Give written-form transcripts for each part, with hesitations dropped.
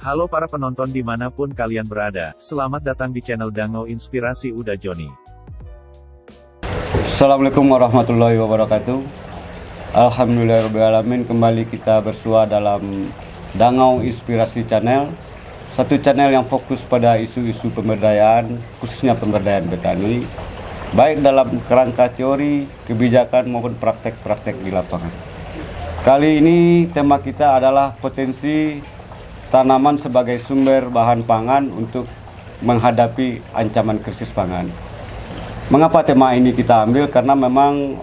Halo para penonton dimanapun kalian berada, selamat datang di channel Dango Inspirasi Uda Joni. Assalamualaikum warahmatullahi wabarakatuh. Alhamdulillahirrahmanirrahim. Kembali kita bersua dalam Dango Inspirasi Channel, satu channel yang fokus pada isu-isu pemberdayaan, khususnya pemberdayaan petani, baik dalam kerangka teori, kebijakan maupun praktek-praktek di lapangan. Kali ini tema kita adalah potensi tanaman sebagai sumber bahan pangan untuk menghadapi ancaman krisis pangan. Mengapa tema ini kita ambil? Karena memang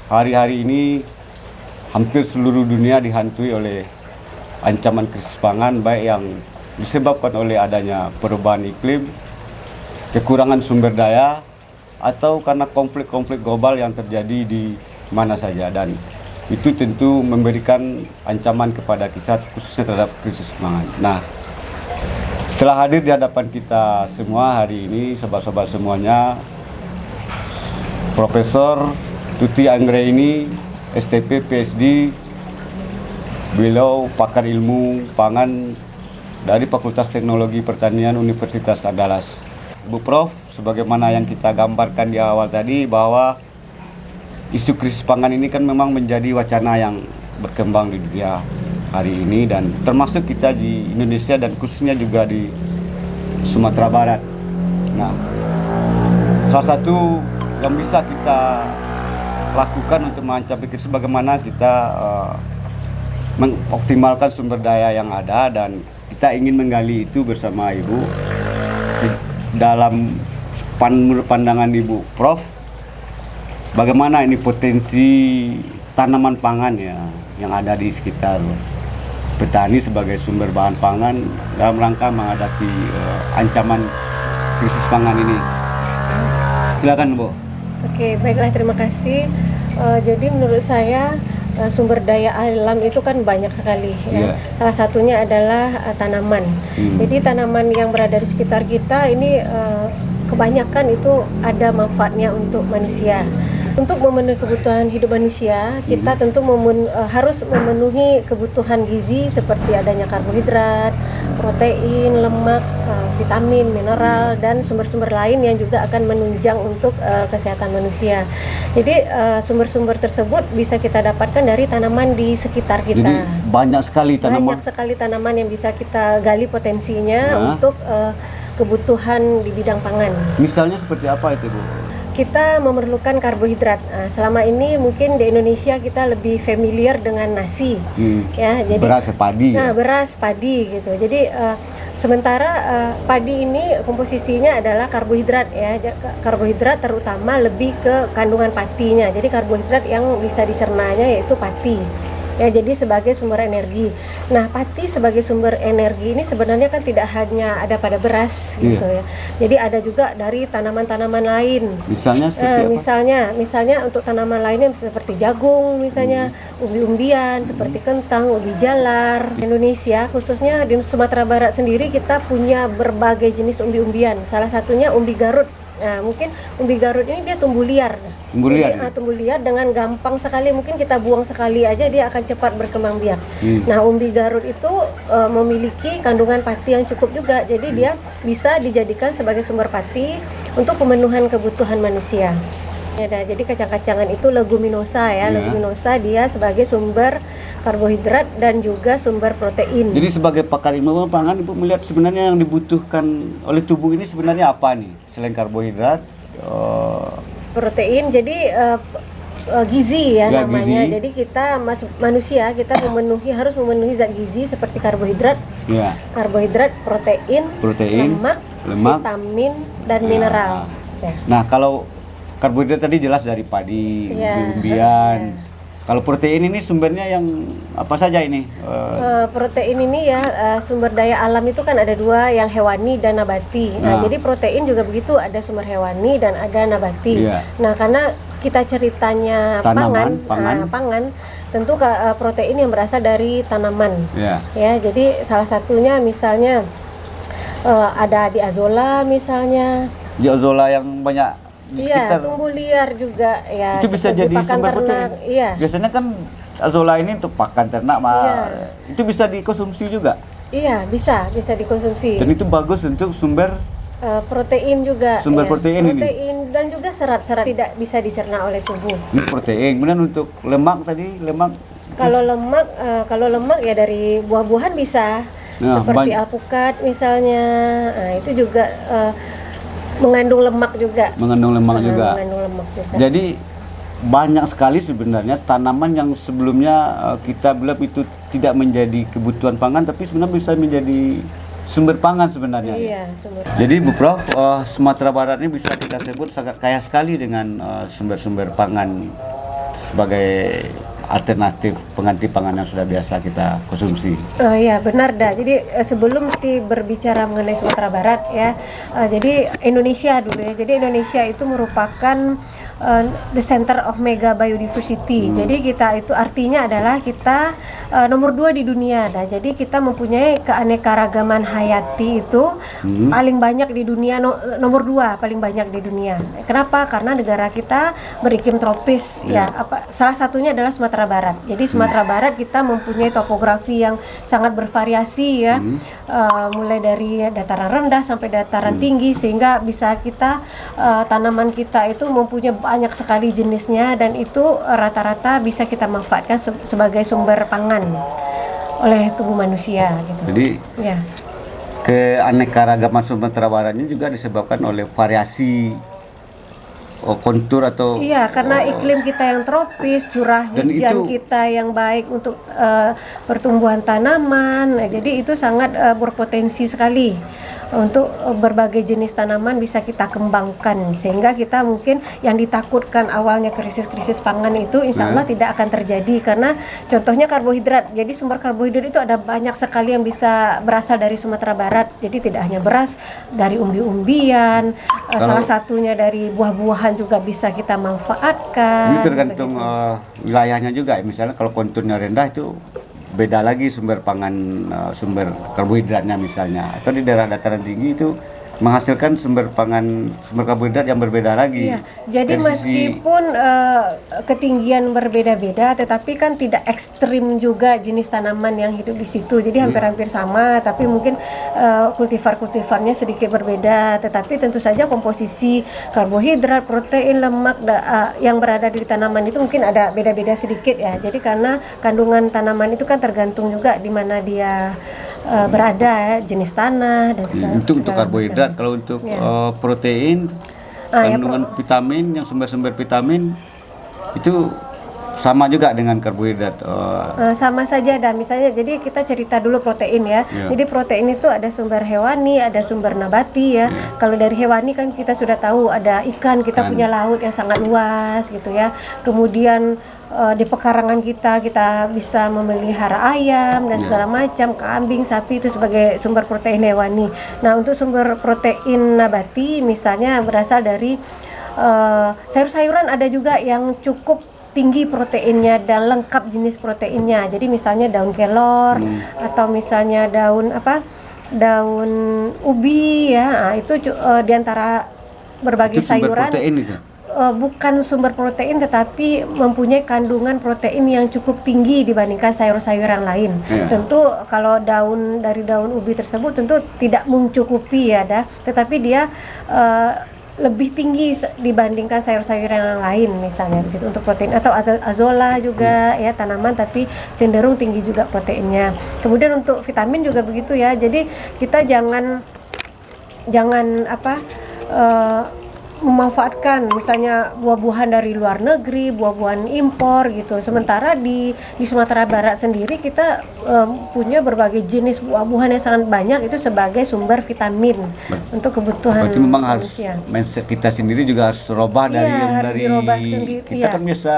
hari-hari ini hampir seluruh dunia dihantui oleh ancaman krisis pangan, baik yang disebabkan oleh adanya perubahan iklim, kekurangan sumber daya, atau karena konflik-konflik global yang terjadi di mana saja, dan itu tentu memberikan ancaman kepada kita, khususnya terhadap krisis pangan. Nah, telah hadir di hadapan kita semua hari ini, sobat-sobat semuanya, Profesor Tuti Anggraini, STP, PhD, beliau pakar ilmu pangan dari Fakultas Teknologi Pertanian Universitas Andalas. Bu Prof, sebagaimana yang kita gambarkan di awal tadi, bahwa isu krisis pangan ini kan memang menjadi wacana yang berkembang di dunia hari ini, dan termasuk kita di Indonesia dan khususnya juga di Sumatera Barat. Nah, salah satu yang bisa kita lakukan untuk mencapai krisis, bagaimana kita mengoptimalkan sumber daya yang ada, dan kita ingin menggali itu bersama Ibu dalam pandangan Ibu Prof. Bagaimana ini potensi tanaman pangan ya yang ada di sekitar petani sebagai sumber bahan pangan dalam rangka menghadapi ancaman krisis pangan ini. Silakan Bu. Oke, baiklah, terima kasih. Jadi menurut saya sumber daya alam itu kan banyak sekali ya. Salah satunya adalah tanaman. Jadi tanaman yang berada di sekitar kita ini kebanyakan itu ada manfaatnya untuk manusia. Untuk memenuhi kebutuhan hidup manusia, kita tentu harus memenuhi kebutuhan gizi seperti adanya karbohidrat, protein, lemak, vitamin, mineral, dan sumber-sumber lain yang juga akan menunjang untuk kesehatan manusia. Jadi sumber-sumber tersebut bisa kita dapatkan dari tanaman di sekitar kita. Jadi banyak sekali tanaman. Banyak sekali tanaman yang bisa kita gali potensinya untuk kebutuhan di bidang pangan. Misalnya seperti apa itu Bu? Kita memerlukan karbohidrat. Selama ini mungkin di Indonesia kita lebih familiar dengan nasi, ya. Jadi beras, padi. Nah, beras, padi gitu. Jadi sementara padi ini komposisinya adalah karbohidrat ya. Karbohidrat terutama lebih ke kandungan patinya. Jadi karbohidrat yang bisa dicernanya yaitu pati. Ya, jadi sebagai sumber energi. Nah, pati sebagai sumber energi ini sebenarnya kan tidak hanya ada pada beras gitu ya. Jadi ada juga dari tanaman-tanaman lain. Misalnya seperti apa? Misalnya untuk tanaman lainnya seperti jagung, misalnya umbi-umbian, seperti kentang, ubi jalar. Indonesia khususnya di Sumatera Barat sendiri kita punya berbagai jenis umbi-umbian. Salah satunya umbi Garut. Nah, mungkin umbi Garut ini dia tumbuh liar. Tumbuh liar dengan gampang sekali, mungkin kita buang sekali aja dia akan cepat berkembang biak. Nah, umbi Garut itu memiliki kandungan pati yang cukup juga. Jadi dia bisa dijadikan sebagai sumber pati untuk pemenuhan kebutuhan manusia. Ya, jadi kacang-kacangan itu leguminosa ya. Leguminosa dia sebagai sumber karbohidrat dan juga sumber protein. Jadi sebagai pakar ilmu pangan, Ibu melihat sebenarnya yang dibutuhkan oleh tubuh ini sebenarnya apa nih? Selain karbohidrat, protein, jadi gizi ya namanya. Gizi. Jadi kita manusia kita harus memenuhi zat gizi seperti karbohidrat, protein, lemak, vitamin dan mineral. Ya. Nah, kalau karbohidrat tadi jelas dari padi, umbi-umbian. Kalau protein ini sumbernya yang apa saja ini? Protein ini ya sumber daya alam itu kan ada dua, yang hewani dan nabati. Nah, jadi protein juga begitu, ada sumber hewani dan ada nabati. Nah, karena kita ceritanya pangan, tentu protein yang berasal dari tanaman. Ya, jadi salah satunya misalnya ada di azolla misalnya. Di azolla yang banyak di sekitar. Tumbuh liar juga ya. Itu bisa jadi sumber protein. Biasanya kan azolla ini untuk pakan ternak, itu bisa dikonsumsi juga. Iya, bisa dikonsumsi. Dan itu bagus untuk sumber Protein juga. Sumber ya. protein ini? Dan juga serat-serat tidak bisa dicerna oleh tubuh. ini protein. Kemudian untuk lemak tadi, lemak Kalau lemak ya dari buah-buahan bisa, Nah, seperti alpukat misalnya. Nah, itu juga mengandung lemak juga. mengandung lemak juga. Mengandung lemak juga. Jadi banyak sekali sebenarnya tanaman yang sebelumnya kita bilang itu tidak menjadi kebutuhan pangan, tapi sebenarnya bisa menjadi sumber pangan sebenarnya. Iya, sumber. Jadi Bu Prof, Sumatera Barat ini bisa kita sebut sangat kaya sekali dengan sumber-sumber pangan sebagai alternatif pengganti pangan yang sudah biasa kita konsumsi. Iya benar dah. Jadi sebelum berbicara mengenai Sumatera Barat ya, jadi Indonesia dulu ya. Jadi Indonesia itu merupakan the center of mega biodiversity. Jadi kita itu artinya adalah kita nomor 2 di dunia. Nah, jadi kita mempunyai keanekaragaman hayati itu paling banyak di dunia, nomor 2 paling banyak di dunia. Kenapa? Karena negara kita beriklim tropis ya. Salah satunya adalah Sumatera Barat. Jadi Sumatera Barat kita mempunyai topografi yang sangat bervariasi ya. Mulai dari dataran rendah sampai dataran tinggi, sehingga bisa kita tanaman kita itu mempunyai banyak sekali jenisnya, dan itu rata-rata bisa kita manfaatkan sebagai sumber pangan oleh tubuh manusia gitu. Jadi Ya. keanekaragaman Sumatera Barat ini juga disebabkan oleh variasi kontur atau Iya, karena iklim kita yang tropis, curah Dan hujan itu- kita yang baik untuk pertumbuhan tanaman. Nah, jadi itu sangat berpotensi sekali untuk berbagai jenis tanaman bisa kita kembangkan, sehingga kita mungkin yang ditakutkan awalnya krisis-krisis pangan itu insya Allah tidak akan terjadi, karena contohnya karbohidrat. Jadi sumber karbohidrat itu ada banyak sekali yang bisa berasal dari Sumatera Barat. Jadi tidak hanya beras, dari umbi-umbian, salah satunya dari buah-buahan juga bisa kita manfaatkan. ini tergantung wilayahnya juga. Misalnya kalau konturnya rendah itu beda lagi sumber pangan, sumber karbohidratnya misalnya. Atau di daerah dataran tinggi itu menghasilkan sumber pangan, sumber karbohidrat yang berbeda lagi. Iya, jadi Dari sisi- meskipun ketinggian berbeda-beda, tetapi kan tidak ekstrim juga jenis tanaman yang hidup di situ. Jadi hampir-hampir sama, tapi mungkin kultivar-kultivarnya sedikit berbeda. Tetapi tentu saja komposisi karbohidrat, protein, lemak yang berada di tanaman itu mungkin ada beda-beda sedikit ya. Jadi karena kandungan tanaman itu kan tergantung juga di mana dia berada, jenis tanah dan untuk segala karbohidrat. macam. Kalau untuk Ya. protein, kandungan vitamin, yang sumber-sumber vitamin itu sama juga dengan karbohidrat. Sama saja dah, misalnya jadi kita cerita dulu protein ya. Ya. Jadi protein itu ada sumber hewani, ada sumber nabati ya. Kalau dari hewani kan kita sudah tahu ada ikan, kita Ikan. punya laut yang sangat luas gitu ya. Kemudian di pekarangan kita bisa memelihara ayam dan segala macam, kambing, sapi, itu sebagai sumber protein hewani. Nah, untuk sumber protein nabati misalnya berasal dari sayur-sayuran, ada juga yang cukup tinggi proteinnya dan lengkap jenis proteinnya. Jadi misalnya daun kelor atau misalnya daun ubi ya. Nah, itu diantara berbagai Itu sumber sayuran. protein itu. Bukan sumber protein, tetapi mempunyai kandungan protein yang cukup tinggi dibandingkan sayur-sayuran lain. Iya. Tentu kalau dari daun ubi tersebut tentu tidak mencukupi ya dah, tetapi dia lebih tinggi dibandingkan sayur-sayuran yang lain misalnya begitu untuk protein. Atau azolla juga ya, tanaman tapi cenderung tinggi juga proteinnya. Kemudian untuk vitamin juga begitu ya. Jadi kita jangan memanfaatkan misalnya buah-buahan dari luar negeri, buah-buahan impor gitu. Sementara di Sumatera Barat sendiri kita punya berbagai jenis buah-buahan yang sangat banyak, itu sebagai sumber vitamin untuk kebutuhan Berarti memang harus manusia. mindset kita sendiri juga harus rubah dari Iya, yang harus dari dirubah sendiri, kita iya. kan biasa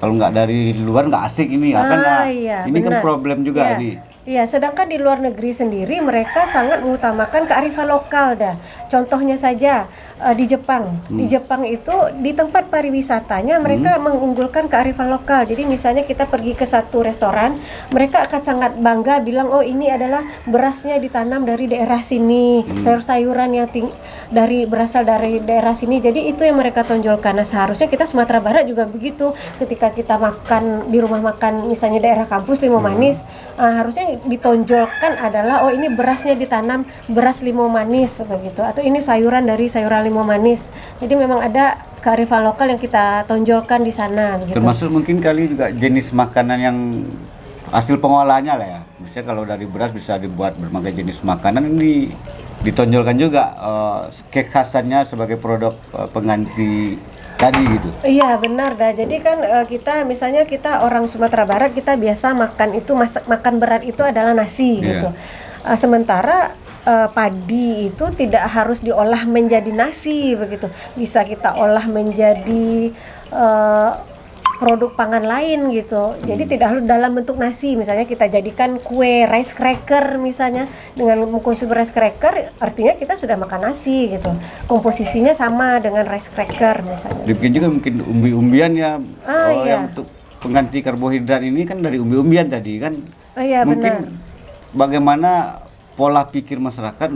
kalau nggak dari luar nggak asik ini ya kan. Iya, Ini kan benar. problem juga Iya. ini. Iya, sedangkan di luar negeri sendiri mereka sangat mengutamakan kearifan lokal dah. Contohnya saja di Jepang. Di Jepang itu di tempat pariwisatanya mereka mengunggulkan kearifan lokal. Jadi misalnya kita pergi ke satu restoran, mereka akan sangat bangga bilang, oh ini adalah berasnya ditanam dari daerah sini, sayur-sayuran yang berasal dari daerah sini. Jadi itu yang mereka tonjolkan. Nah seharusnya kita Sumatera Barat juga begitu. Ketika kita makan di rumah makan misalnya daerah kampus Limau Manis, harusnya ditonjolkan adalah oh ini berasnya ditanam beras limau manis begitu, atau ini sayuran dari sayuran limau manis. Jadi memang ada kearifan lokal yang kita tonjolkan di sana begitu. Termasuk mungkin kali juga jenis makanan yang hasil pengolahannya lah ya. Misalnya kalau dari beras bisa dibuat berbagai jenis makanan, ini ditonjolkan juga kekhasannya sebagai produk pengganti tadi gitu. Iya benar dah. Jadi kan kita misalnya kita orang Sumatera Barat, kita biasa makan itu makan berat itu adalah nasi gitu. Sementara padi itu tidak harus diolah menjadi nasi begitu. Bisa kita olah menjadi produk pangan lain gitu. Jadi tidak harus dalam bentuk nasi. Misalnya kita jadikan kue rice cracker misalnya, dengan mengkonsumsi rice cracker artinya kita sudah makan nasi gitu. Komposisinya sama dengan rice cracker misalnya. Dibikin juga mungkin umbi-umbian ya. Iya. Yang untuk pengganti karbohidrat ini kan dari umbi-umbian tadi kan. Iya Mungkin benar. bagaimana pola pikir masyarakat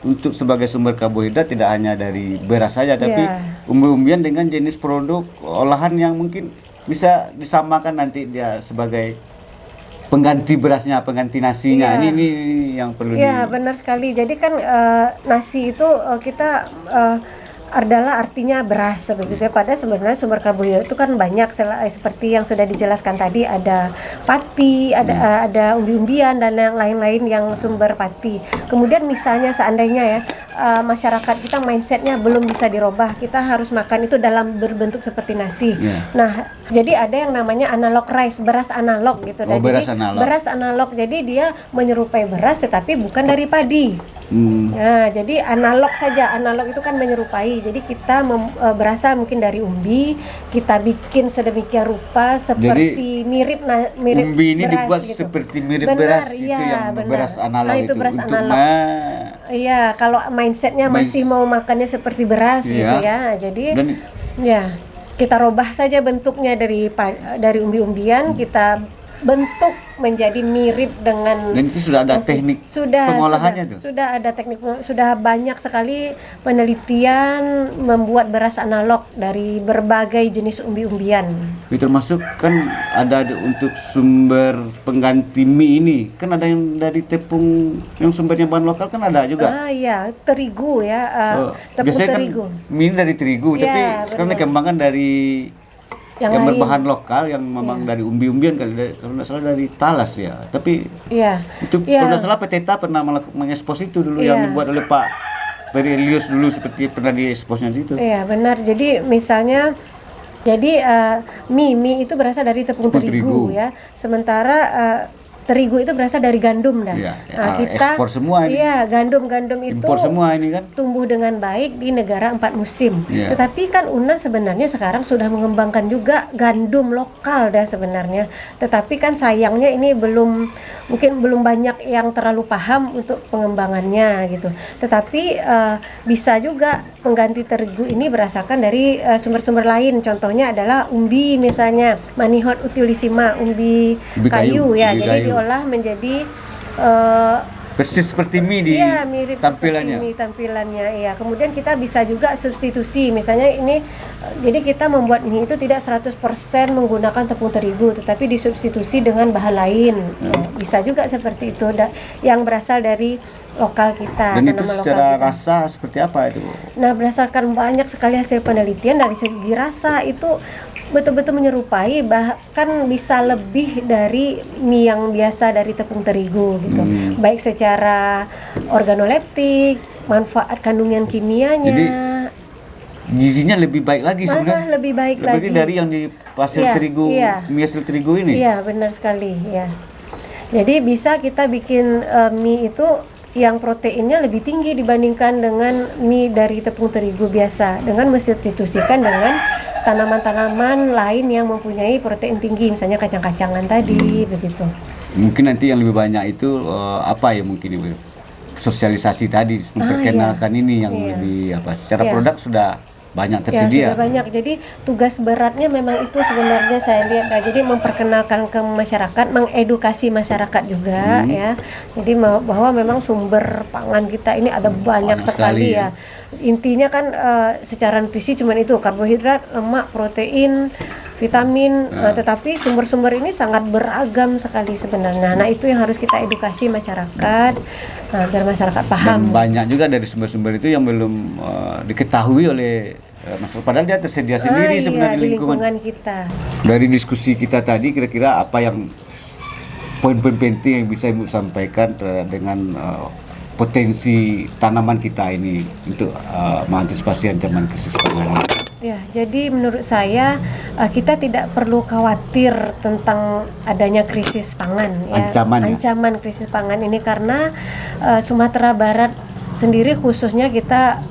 untuk sebagai sumber karbohidrat tidak hanya dari beras saja, tapi umbi-umbian dengan jenis produk olahan yang mungkin bisa disamakan nanti dia sebagai pengganti berasnya, pengganti nasinya. Ini yang perlu. Iya benar sekali. Jadi kan nasi itu kita adalah artinya beras begitu ya. Padahal sebenarnya sumber karbohidrat itu kan banyak, seperti yang sudah dijelaskan tadi, ada pati, ada umbi-umbian dan yang lain-lain yang sumber pati. Kemudian misalnya seandainya ya masyarakat kita mindsetnya belum bisa dirubah, kita harus makan itu dalam berbentuk seperti nasi. Nah jadi ada yang namanya analog rice, beras analog gitu. Dan beras analog, jadi dia menyerupai beras tetapi bukan dari padi. Nah, jadi analog saja. Analog itu kan menyerupai. Jadi kita berasal mungkin dari umbi, kita bikin sedemikian rupa seperti mirip umbi ini beras, dibuat gitu. seperti mirip beras itu yang beras analog itu beras untuk analog. Iya, kalau mindsetnya masih mau makannya seperti beras gitu ya. Jadi kita rubah saja bentuknya dari umbi-umbian, kita bentuk menjadi mirip dengan. Dan itu sudah ada teknik pengolahannya tuh. Sudah ada teknik, sudah banyak sekali penelitian membuat beras analog dari berbagai jenis umbi-umbian. Itu termasuk kan ada untuk sumber pengganti mie ini, kan ada yang dari tepung yang sumbernya bahan lokal kan ada juga. Iya, terigu ya, tepung biasanya terigu. Kan mie dari terigu, tapi sekarang dikembangkan dari yang berbahan lokal yang memang dari umbi-umbian kalau nggak salah dari talas ya. Tapi itu kalau nggak salah Peteta pernah mengekspos itu dulu yang dibuat oleh Pak Perilius dulu, seperti pernah dieksposnya itu. Iya benar. Jadi misalnya mie itu berasal dari tepung terigu ya. Sementara terigu itu berasal dari gandum dah. Nah, kita ekspor semua ini. Iya, gandum itu impor semua ini kan. Tumbuh dengan baik di negara 4 musim. Tetapi kan UNAN sebenarnya sekarang sudah mengembangkan juga gandum lokal dah sebenarnya. Tetapi kan sayangnya ini mungkin belum banyak yang terlalu paham untuk pengembangannya gitu. Tetapi bisa juga pengganti terigu ini berasalkan dari sumber-sumber lain. Contohnya adalah umbi misalnya, Manihot utilissima, umbi kayu ya. Jadi diolah menjadi persis seperti mie mirip tampilannya. Tampilannya iya. Kemudian kita bisa juga substitusi. Misalnya ini jadi kita membuat mie itu tidak 100% menggunakan tepung terigu, tetapi disubstitusi dengan bahan lain. Bisa juga seperti itu yang berasal dari lokal kita. Dan itu secara rasa seperti apa itu? Nah, berdasarkan banyak sekali hasil penelitian, dari segi rasa itu betul-betul menyerupai, bahkan bisa lebih dari mie yang biasa dari tepung terigu gitu. Baik secara organoleptik, manfaat kandungan kimianya. Jadi gizinya lebih baik lagi sebenarnya. Lebih baik lagi dari yang di hasil terigu, mie hasil terigu ini. Iya, benar sekali ya. Jadi bisa kita bikin mie itu yang proteinnya lebih tinggi dibandingkan dengan mie dari tepung terigu biasa, dengan mensubstitusikan dengan tanaman-tanaman lain yang mempunyai protein tinggi, misalnya kacang-kacangan tadi begitu. Mungkin nanti yang lebih banyak itu apa ya mungkin Ibu? sosialisasi tadi, memperkenalkan ini yang lebih apa? Secara produk sudah banyak tersedia. Ya, sudah banyak. Jadi tugas beratnya memang itu sebenarnya saya lihat. Nah, jadi memperkenalkan ke masyarakat, mengedukasi masyarakat juga ya. Jadi bahwa memang sumber pangan kita ini ada banyak sekali ya. Intinya kan secara nutrisi cuma itu, karbohidrat, lemak, protein, vitamin, tetapi sumber-sumber ini sangat beragam sekali sebenarnya. Nah, itu yang harus kita edukasi masyarakat agar masyarakat paham. Dan banyak juga dari sumber-sumber itu yang belum diketahui oleh masyarakat. Padahal dia tersedia sendiri sebenarnya di lingkungan kita. Dari diskusi kita tadi, kira-kira apa yang poin-poin penting yang bisa Ibu sampaikan dengan potensi tanaman kita ini untuk mengantisipasi ancaman krisis pangan? Ya, jadi menurut saya kita tidak perlu khawatir tentang adanya krisis pangan. Ya. Ancaman krisis pangan ini karena Sumatera Barat sendiri khususnya kita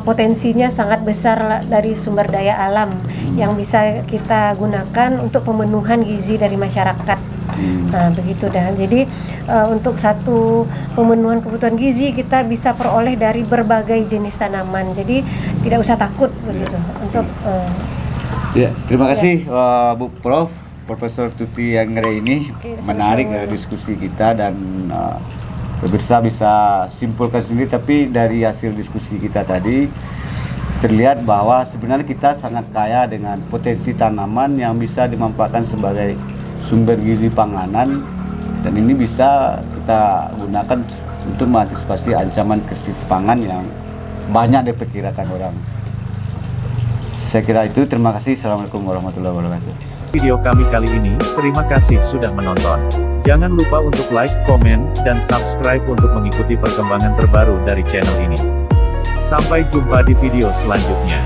potensinya sangat besar dari sumber daya alam yang bisa kita gunakan untuk pemenuhan gizi dari masyarakat. Nah, begitu dah. Jadi untuk satu pemenuhan kebutuhan gizi kita bisa peroleh dari berbagai jenis tanaman. Jadi tidak usah takut begitu untuk ya, terima kasih Bu Prof. Profesor Tuti Anggre ini menarik diskusi kita, dan pemirsa bisa simpulkan sendiri, tapi dari hasil diskusi kita tadi terlihat bahwa sebenarnya kita sangat kaya dengan potensi tanaman yang bisa dimanfaatkan sebagai sumber gizi panganan, dan ini bisa kita gunakan untuk mengantisipasi ancaman krisis pangan yang banyak diperkirakan orang. Saya kira itu. Terima kasih. Assalamualaikum warahmatullahi wabarakatuh. Video kami kali ini, terima kasih sudah menonton. Jangan lupa untuk like, komen, dan subscribe untuk mengikuti perkembangan terbaru dari channel ini. Sampai jumpa di video selanjutnya.